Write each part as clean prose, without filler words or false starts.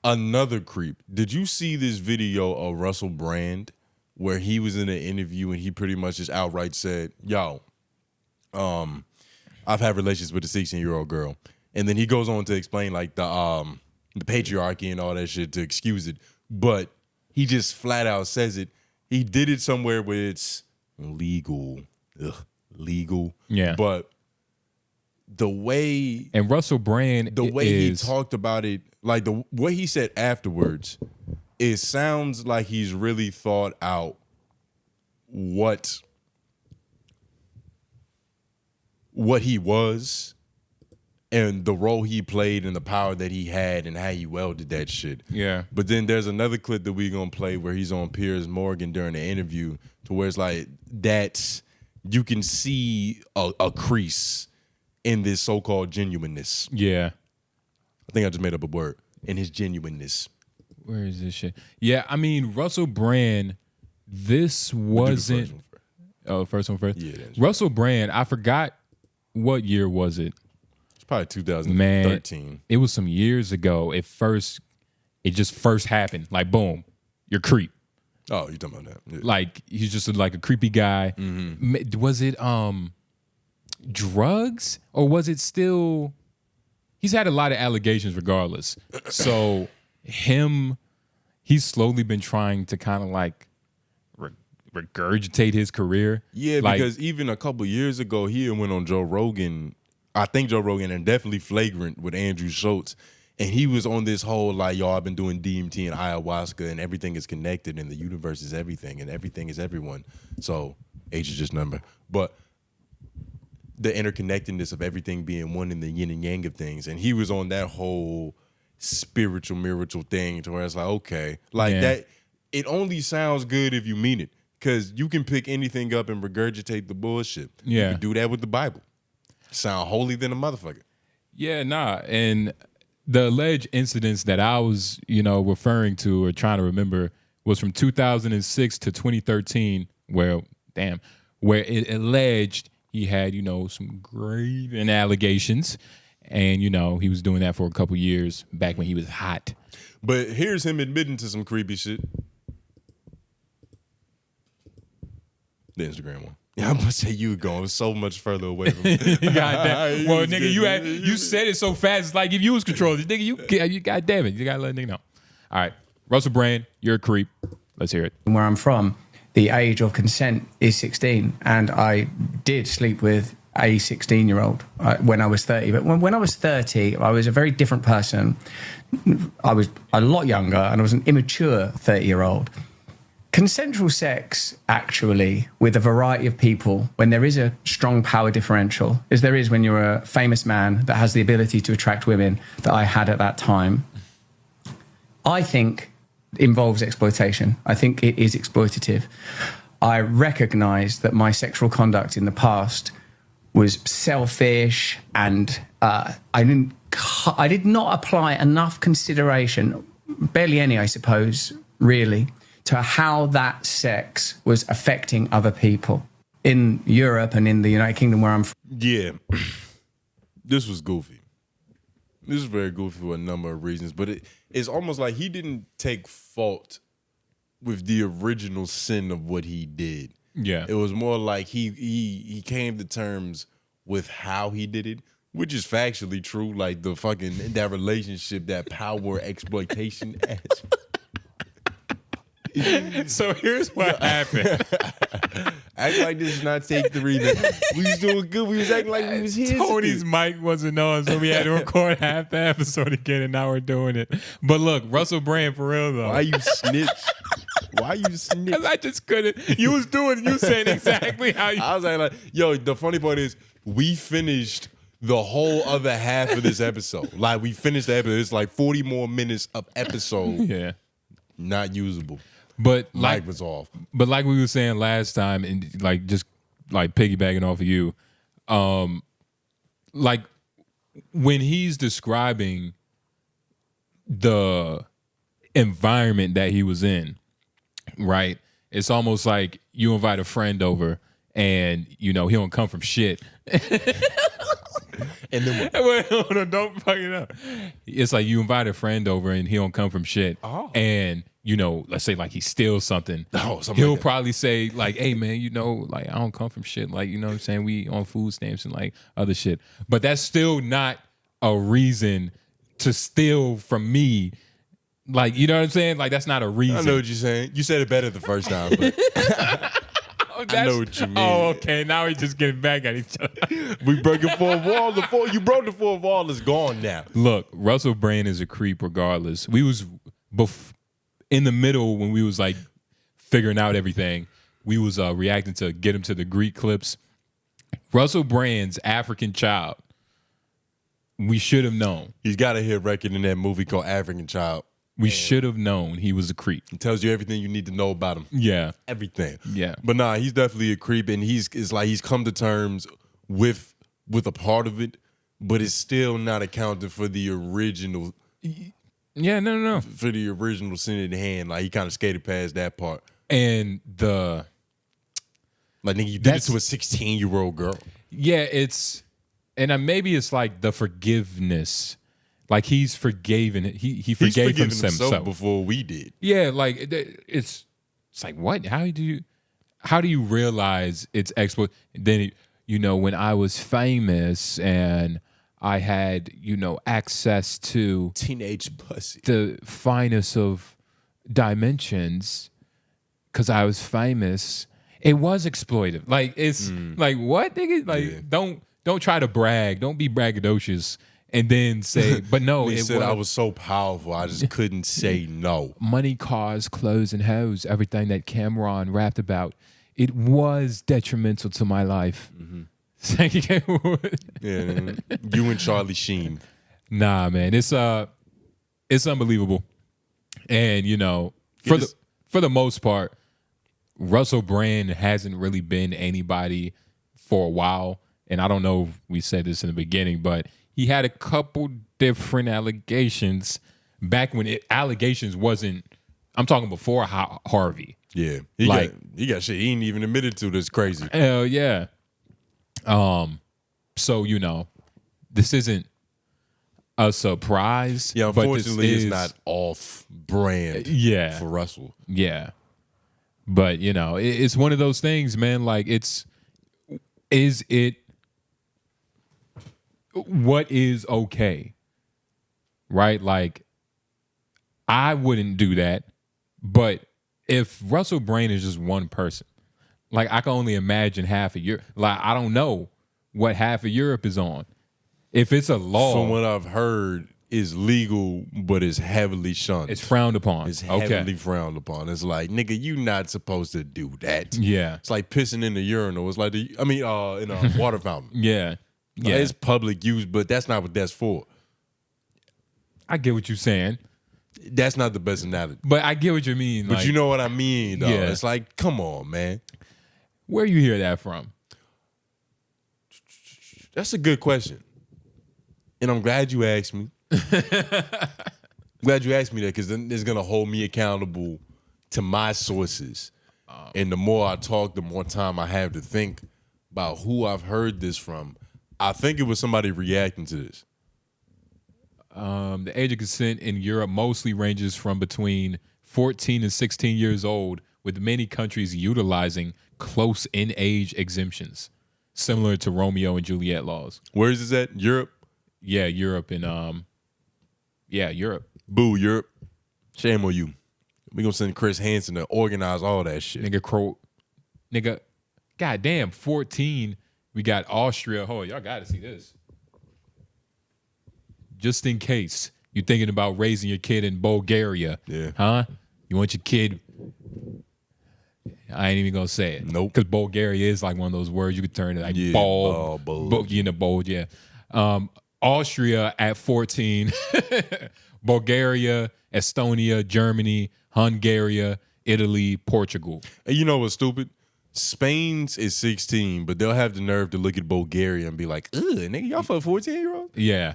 Another creep. Did you see this video of Russell Brand where he was in an interview and he pretty much just outright said, yo, I've had relations with a 16-year-old girl. And then he goes on to explain like the patriarchy and all that shit to excuse it. But he just flat out says it. He did it somewhere where it's legal. Legal. Yeah. But the way... And Russell Brand... The way he talked about it, like the way he said afterwards, it sounds like he's really thought out what he was and the role he played and the power that he had and how he welded that shit. Yeah. But then there's another clip that we're going to play where he's on Piers Morgan during the interview to where it's like that's, you can see a crease in this so-called genuineness. Yeah. I think I just made up a word. In his genuineness. Where is this shit? Yeah, I mean, Russell Brand, this wasn't... First one first? Yeah. Russell Brand, I forgot what year was it? It's probably 2013. Man, it was some years ago. It just first happened. Like, boom, you're creep. Oh, you talking about that? Yeah. Like, he's just like a creepy guy. Mm-hmm. Was it drugs? Or was it still... He's had a lot of allegations regardless. So he's slowly been trying to kind of like regurgitate his career. Yeah, like, because even a couple years ago, he went on Joe Rogan. I think Joe Rogan, and definitely Flagrant with Andrew Schultz. And he was on this whole like, yo, I've been doing DMT and ayahuasca and everything is connected and the universe is everything and everything is everyone. So age is just number. But the interconnectedness of everything being one in the yin and yang of things. And he was on that whole spiritual thing to where it's like, okay, like that, it only sounds good if you mean it. Because you can pick anything up and regurgitate the bullshit. Yeah. You can do that with the Bible. Sound holy than a motherfucker. Yeah, nah. And the alleged incidents that I was, referring to or trying to remember was from 2006 to 2013, where it alleged he had, some grave allegations. And, he was doing that for a couple years back when he was hot. But here's him admitting to some creepy shit. The Instagram one. Yeah, I'm gonna say you were going so much further away from it. Goddamn. Well, nigga, you said it so fast. It's like if you was controlling, nigga, you goddamn it, you gotta let nigga know. All right, Russell Brand, you're a creep. Let's hear it. Where I'm from, the age of consent is 16, and I did sleep with a 16-year-old when I was 30. But when I was 30, I was a very different person. I was a lot younger, and I was an immature 30-year-old. Consensual sex, actually, with a variety of people, when there is a strong power differential, as there is when you're a famous man that has the ability to attract women that I had at that time, I think involves exploitation. I think it is exploitative. I recognize that my sexual conduct in the past was selfish, and I did not apply enough consideration, barely any, I suppose, really, to how that sex was affecting other people in Europe and in the United Kingdom where I'm from. Yeah, this was goofy. This is very goofy for a number of reasons, but it's almost like he didn't take fault with the original sin of what he did. Yeah. It was more like he came to terms with how he did it, which is factually true. Like that relationship, that power exploitation aspect. So here's what happened. Act like this is not take 3. We was doing good. We was acting like we was here. Tony's mic wasn't on, so we had to record half the episode again, and now we're doing it. But look, Russell Brand, for real though. Why you snitch? Why you snitch? Because I just couldn't. You was doing. You saying exactly how you. I was like, yo. The funny part is, we finished the whole other half of this episode. Like we finished the episode. It's like 40 more minutes of episode. Yeah. Not usable. But mic was off. But like we were saying last time, and like just like piggybacking off of you, like when he's describing the environment that he was in, right? It's almost like you invite a friend over and he don't come from shit. And then Wait, hold on, don't fuck it up. It's like you invite a friend over and he don't come from shit. Oh. And, you know, let's say like he steals something. something He'll like that. probably say like, hey man, you know, like I don't come from shit. Like, you know what I'm saying? We on food stamps and like other shit. But that's still not a reason to steal from me. Like, you know what I'm saying? Like, that's not a reason. I know what you're saying. You said it better the first time, but I know what you mean. Oh, okay. Now we just getting back at each other. we breaking fourth wall. You broke the fourth wall. It's gone now. Look, Russell Brand is a creep regardless. We was in the middle when we was like figuring out everything. We was reacting to Get Him to the Greek clips. Russell Brand's African Child. We should have known. He's got a hit record in that movie called African Child. We should have known he was a creep. It tells you everything you need to know about him. Yeah. Everything. Yeah. But nah, he's definitely a creep, and it's like he's come to terms with a part of it, but it's still not accounted for the original. Yeah, no. For the original sin in hand. Like he kind of skated past that part. And the like nigga, you did it to a 16-year-old girl. Yeah, maybe it's like the forgiveness. Like he's forgiven it. He forgave himself before we did. Yeah, like it's like what? How do you realize it's exploit? Then you know, when I was famous and I had, you know, access to teenage pussy, the finest of dimensions, because I was famous, it was exploitive. Like it's like what, nigga? Like don't try to brag. Don't be braggadocious. And then say, but no, he said I was so powerful, I just couldn't say no. Money, cars, clothes, and hoes, everything that Cameron rapped about, it was detrimental to my life. Yeah, man. You and Charlie Sheen. Nah, man, it's unbelievable. And you know, for the most part, Russell Brand hasn't really been anybody for a while. And I don't know if we said this in the beginning, but he had a couple different allegations back when allegations wasn't. I'm talking before Harvey. Yeah, he got shit he ain't even admitted to. That's crazy. Hell yeah. So you know, this isn't a surprise. Yeah, unfortunately, it's not off brand. Yeah, for Russell. Yeah, but you know, it's one of those things, man. Like, is it? What is okay, right? Like, I wouldn't do that, but if Russell Brand is just one person, like I can only imagine half of Europe. Like I don't know what half of Europe is on. If it's a law, from what I've heard, is legal, but it's heavily shunned. It's frowned upon. It's heavily frowned upon. It's like, nigga, you not supposed to do that. Yeah, it's like pissing in the urinal. It's like in a water fountain. Yeah. Yeah, it's public use, but that's not what that's for. I get what you're saying. That's not the best analogy. But I get what you mean. But you know what I mean, though. Yeah. It's like, come on, man. Where you hear that from? That's a good question. And I'm glad you asked me. Glad you asked me that, because then it's going to hold me accountable to my sources. And the more I talk, the more time I have to think about who I've heard this from. I think it was somebody reacting to this. The age of consent in Europe mostly ranges from between 14 and 16 years old, with many countries utilizing close in age exemptions, similar to Romeo and Juliet laws. Where is this at? Europe? Yeah, Europe and Europe. Boo, Europe. Shame on you. We gonna send Chris Hansen to organize all that shit. Nigga, goddamn, 14. We got Austria. Oh, y'all gotta see this. Just in case you're thinking about raising your kid in Bulgaria. Yeah. Huh? You want your kid. I ain't even gonna say it. Nope. Because Bulgaria is like one of those words you could turn to like bulge. Austria at 14. Bulgaria, Estonia, Germany, Hungary, Italy, Portugal. And you know what's stupid? Spain's is 16, but they'll have the nerve to look at Bulgaria and be like, ugh, nigga, y'all for a 14-year-old? Yeah.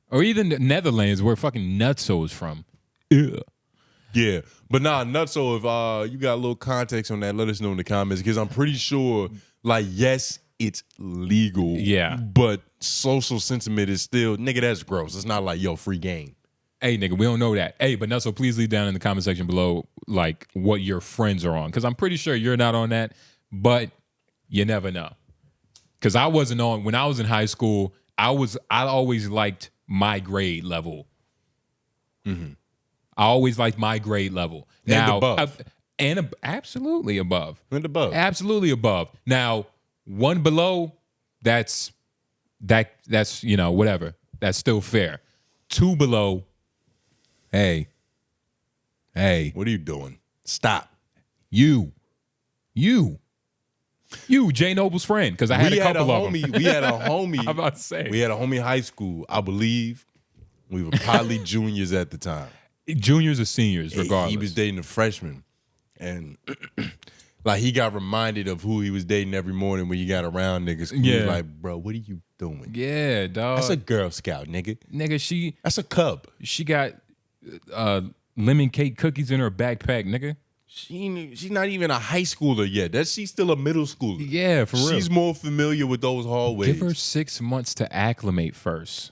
Or even the Netherlands, where fucking Nutso is from. Ugh. Yeah. But nah, Nutso, if you got a little context on that, let us know in the comments, because I'm pretty sure, like, yes, it's legal. Yeah. But social sentiment is still, nigga, that's gross. It's not like, yo, free game. Hey, nigga, we don't know that. Hey, but Nusso, please leave down in the comment section below, like, what your friends are on. Because I'm pretty sure you're not on that, but you never know. Because I wasn't on, when I was in high school, I always liked my grade level. I always liked my grade level. Now, above. Absolutely above. And above. Absolutely above. Now, one below, that's you know, whatever. That's still fair. Two below, hey, What are you doing? Stop. you, Jay Noble's friend, because I had a couple of them. We had a homie. I'm about to say. We had a homie in high school. I believe we were probably juniors at the time. Juniors or seniors, regardless. He was dating a freshman. And like he got reminded of who he was dating every morning when he got around niggas. He was like, bro, what are you doing? Yeah, dog. That's a Girl Scout, nigga. Nigga, That's a Cub. she got lemon cake cookies in her backpack, nigga. She's not even a high schooler yet. She's still a middle schooler. Yeah, for real. She's more familiar with those hallways. Give her 6 months to acclimate first.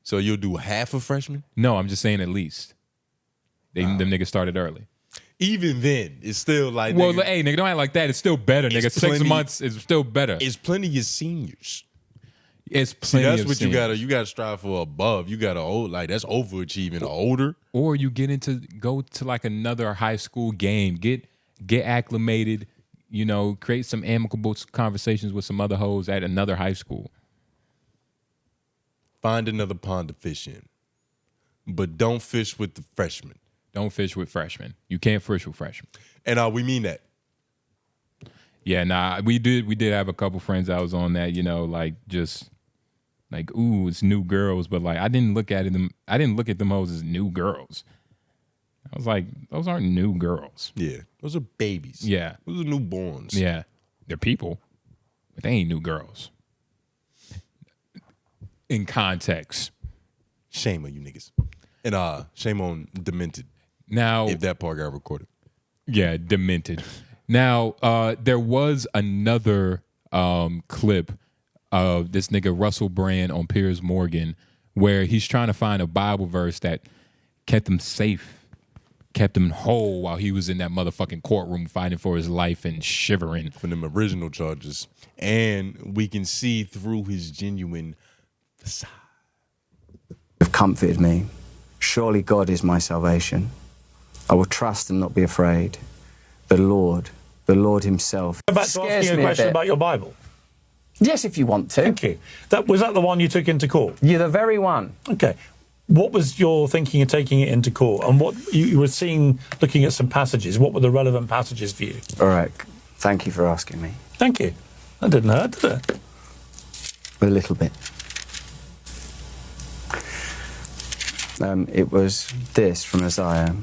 So you'll do half a freshman? No, I'm just saying at least. Them niggas started early. Even then, it's still like, well, nigga, hey, nigga, don't act like that. It's still better, nigga. 6 months is still better. it's plenty of seniors. It's See, plenty that's of what seniors. you gotta strive for above. You gotta that's overachieving older. Or you go to like another high school game, get acclimated, you know, create some amicable conversations with some other hoes at another high school. Find another pond to fish in. But don't fish with the freshmen. Don't fish with freshmen. You can't fish with freshmen. And we mean that. Yeah, nah, we did have a couple friends that was on that, you know, like just like, ooh, it's new girls, but like I didn't look at them hoes as new girls. I was like, those aren't new girls. Yeah. Those are babies. Yeah. Those are newborns. Yeah. They're people, but they ain't new girls. In context. Shame on you niggas. And shame on Demented. Now, If that part got recorded. yeah, demented. Now, there was another clip of this nigga Russell Brand on Piers Morgan where he's trying to find a Bible verse that kept him safe, kept him whole while he was in that motherfucking courtroom fighting for his life and shivering. From them original charges. And we can see through his genuine facade. Have comforted me. Surely God is my salvation. I will trust and not be afraid. The Lord himself. Go back to scares asking you me a question bit. about your Bible. Yes, if you want to. Thank you. Was that the one you took into court? You're the very one. Okay. What was your thinking of taking it into court? And what you were seeing, looking at some passages, what were the relevant passages for you? All right. Thank you for asking me. Thank you. That didn't hurt, did it? A little bit. It was this from Isaiah.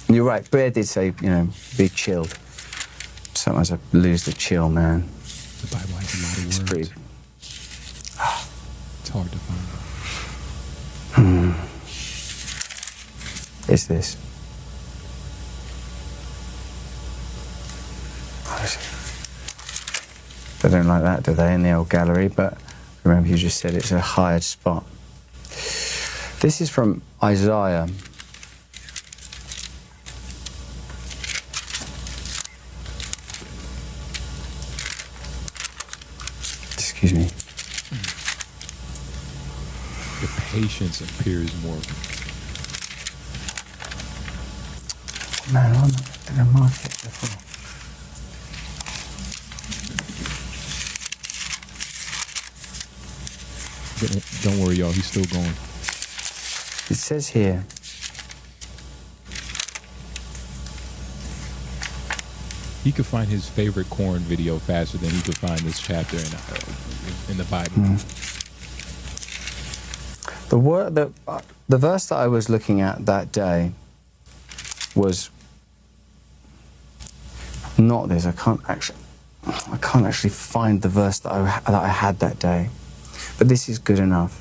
You're right. Bear did say, you know, be chilled. Sometimes I lose the chill, man. The Bible has a lot of It's words. pretty. It's hard to find. It's this. They don't like that, do they, in the old gallery? But remember, you just said it's a hired spot. This is from Isaiah. Excuse me. The patience of Piers Morgan. Man, I'm not going to mark it before. Don't worry, y'all. He's still going. It says here, He could find his favorite corn video faster than he could find this chapter in the Bible. the verse that I was looking at that day was not this. I can't actually find the verse that I had that day, but this is good enough.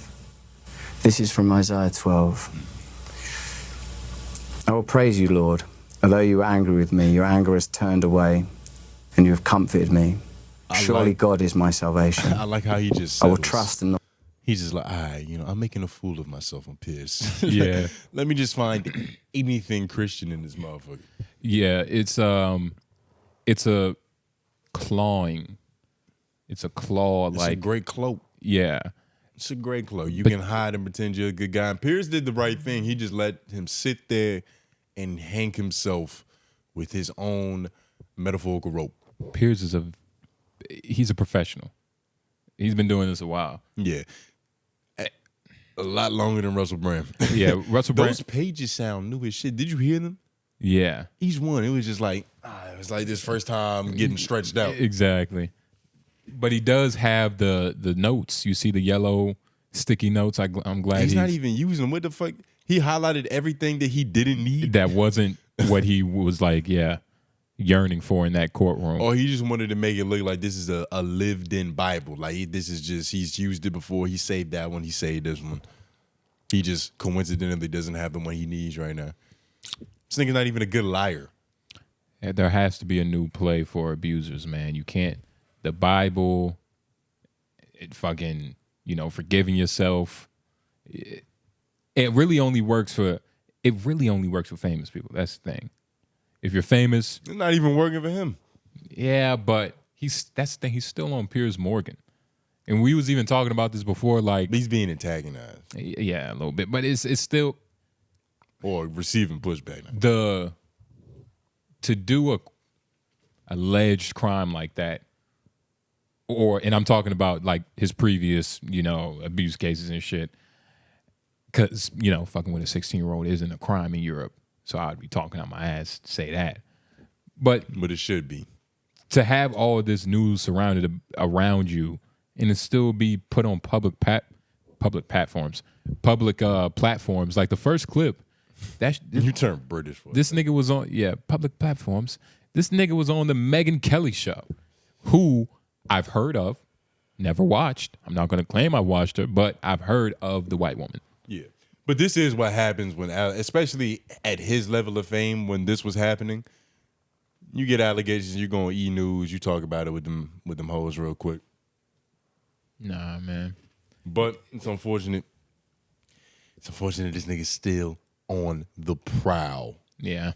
This is from Isaiah 12. I will praise you, Lord. Although you were angry with me, your anger has turned away, and you have comforted me. Surely God is my salvation. I like how he just I will settles. trust and not. He's just like, all right, I'm making a fool of myself on Pierce. Yeah. Let me just find anything Christian in this motherfucker. Yeah, it's a clawing. It's a claw, It's like a great cloak. yeah. It's a great cloak. You can hide and pretend you're a good guy. And Pierce did the right thing. He just let him sit there and hang himself with his own metaphorical rope. Pierce is he's a professional. He's been doing this a while. Yeah. A lot longer than Russell Brand. Yeah, Russell Brand. Those pages sound new as shit. Did you hear them? Yeah, Each one, it was just like, it was like this first time getting stretched out. exactly. But he does have the notes. You see the yellow sticky notes. I'm glad He's not even using them. What the fuck? He highlighted everything that he didn't need. that wasn't what he was like. Yeah, yearning for in that courtroom. Or he just wanted to make it look like this is a lived-in Bible. Like this is just, he's used it before. He saved that one. He saved this one. He just coincidentally doesn't have the one he needs right now. This nigga's not even a good liar. There has to be a new play for abusers, man. You can't. The Bible, it fucking, forgiving yourself. It really only works for. It really only works for famous people. That's the thing. If you're famous, It's not even working for him. yeah, but that's the thing. He's still on Piers Morgan, and we was even talking about this before. Like, He's being antagonized yeah, a little bit, but it's still or receiving pushback. Now. to do a alleged crime like that. And I'm talking about like his previous, abuse cases and shit. Because, fucking with a 16-year-old isn't a crime in Europe. So I'd be talking out my ass to say that. But But it should be. to have all of this news surrounded around you and it still be put on public platforms, like the first clip. You turn British for This nigga was on, public platforms. This nigga was on the Megyn Kelly show, who I've heard of, never watched. I'm not going to claim I watched her, but I've heard of the white woman. Yeah. But this is what happens when, especially at his level of fame, when this was happening, you get allegations, you go on E! News, you talk about it with them hoes real quick. Nah, man. But it's unfortunate. It's unfortunate this nigga's still on the prowl. Yeah.